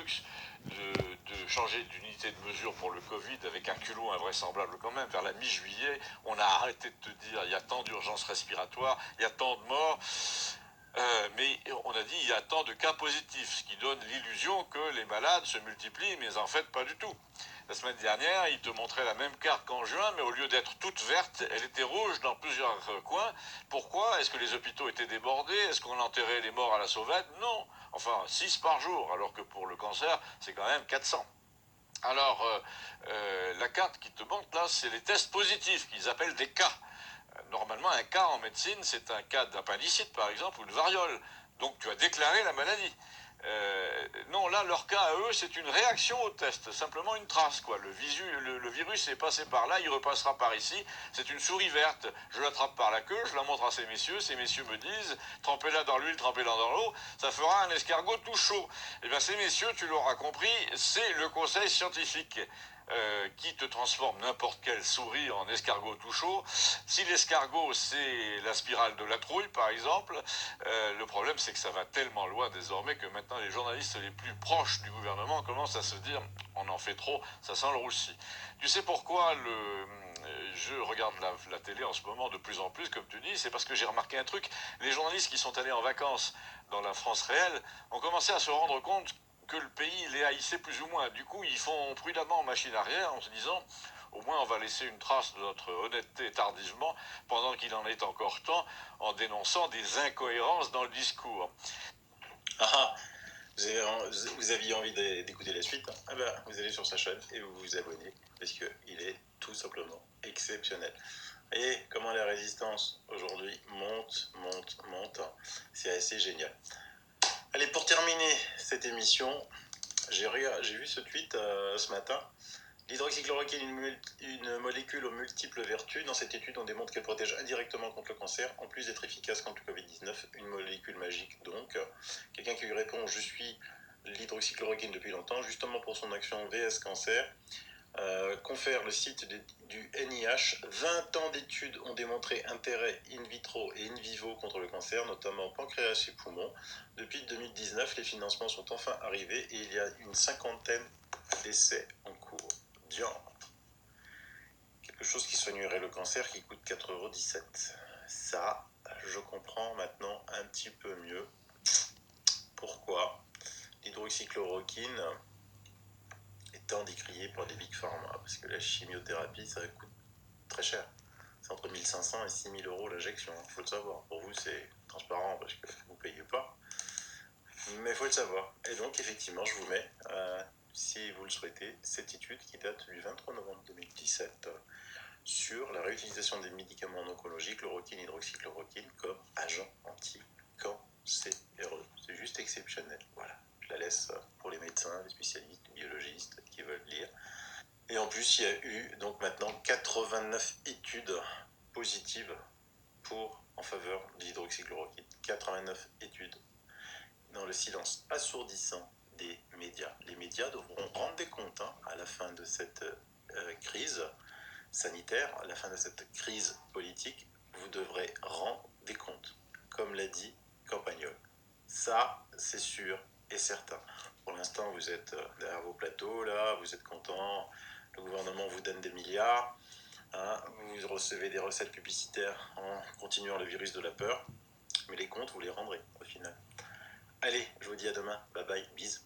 luxe de changer d'unité de mesure pour le Covid avec un culot invraisemblable quand même. Vers la mi-juillet, on a arrêté de te dire il y a tant d'urgences respiratoires, il y a tant de morts. Mais on a dit il y a tant de cas positifs, ce qui donne l'illusion que les malades se multiplient, mais en fait pas du tout. La semaine dernière, il te montrait la même carte qu'en juin, mais au lieu d'être toute verte, elle était rouge dans plusieurs coins. Pourquoi? Est-ce que les hôpitaux étaient débordés? Est-ce qu'on enterrait les morts à la sauvette? Non. Enfin, 6 par jour, alors que pour le cancer, c'est quand même 400. Alors, la carte qui te montre là, c'est les tests positifs, qu'ils appellent des cas. Normalement, un cas en médecine, c'est un cas d'appendicite, par exemple, ou de variole. Donc, tu as déclaré la maladie. Non, là, leur cas à eux, c'est une réaction au test, simplement une trace, quoi. Le virus est passé par là, il repassera par ici. C'est une souris verte. Je l'attrape par la queue, je la montre à ces messieurs me disent, trempez-la dans l'huile, trempez-la dans l'eau, ça fera un escargot tout chaud. Eh bien, ces messieurs, tu l'auras compris, c'est le conseil scientifique. Qui te transforme n'importe quelle souris en escargot tout chaud. Si l'escargot c'est la spirale de la trouille par exemple, le problème c'est que ça va tellement loin désormais que maintenant les journalistes les plus proches du gouvernement commencent à se dire on en fait trop, ça sent le roussi. Tu sais pourquoi je regarde la télé en ce moment de plus en plus, comme tu dis, c'est parce que j'ai remarqué un truc. Les journalistes qui sont allés en vacances dans la France réelle ont commencé à se rendre compte que le pays les haïssait plus ou moins. Du coup, ils font prudemment machine arrière en se disant au moins on va laisser une trace de notre honnêteté tardivement pendant qu'il en est encore temps en dénonçant des incohérences dans le discours. Ah, vous aviez envie d'écouter la suite, hein? Ah bah, vous allez sur sa chaîne et vous vous abonnez parce qu'il est tout simplement exceptionnel. Et comment la résistance aujourd'hui monte, c'est assez génial. Allez, pour terminer cette émission, j'ai vu ce tweet ce matin. L'hydroxychloroquine, une molécule aux multiples vertus. Dans cette étude, on démontre qu'elle protège indirectement contre le cancer, en plus d'être efficace contre le Covid-19. Une molécule magique, donc. Quelqu'un qui lui répond « Je suis l'hydroxychloroquine depuis longtemps, justement pour son action VS cancer ». Confère le site du NIH. 20 ans d'études ont démontré intérêt in vitro et in vivo contre le cancer, notamment pancréas et poumons. Depuis 2019, les financements sont enfin arrivés et il y a une 50aine d'essais en cours. Quelque chose qui soignerait le cancer qui coûte 4,17 €. Ça, je comprends maintenant un petit peu mieux pourquoi l'hydroxychloroquine est tant décriée par les big pharma, parce que la chimiothérapie, ça coûte très cher. C'est entre 1500 et 6000 € l'injection, il faut le savoir. Pour vous, c'est transparent parce que vous ne payez pas, mais il faut le savoir. Et donc, effectivement, je vous mets, si vous le souhaitez, cette étude qui date du 23 novembre 2017 sur la réutilisation des médicaments en oncologie, chloroquine, hydroxychloroquine, comme agent anti-cancéreux. C'est juste exceptionnel. Voilà, je la laisse pour les médecins, les spécialistes, les biologistes qui veulent lire. Et en plus, il y a eu donc maintenant 89 études positives en faveur de l'hydroxychloroquine. 89 études dans le silence assourdissant des médias. Les médias devront rendre des comptes à la fin de cette crise sanitaire, à la fin de cette crise politique. Vous devrez rendre des comptes, comme l'a dit Campagnol. Ça, c'est sûr et certain. Pour l'instant, vous êtes derrière vos plateaux, là, vous êtes contents, le gouvernement vous donne des milliards, vous recevez des recettes publicitaires en continuant le virus de la peur, mais les comptes, vous les rendrez au final. Allez, je vous dis à demain, bye bye, bisous.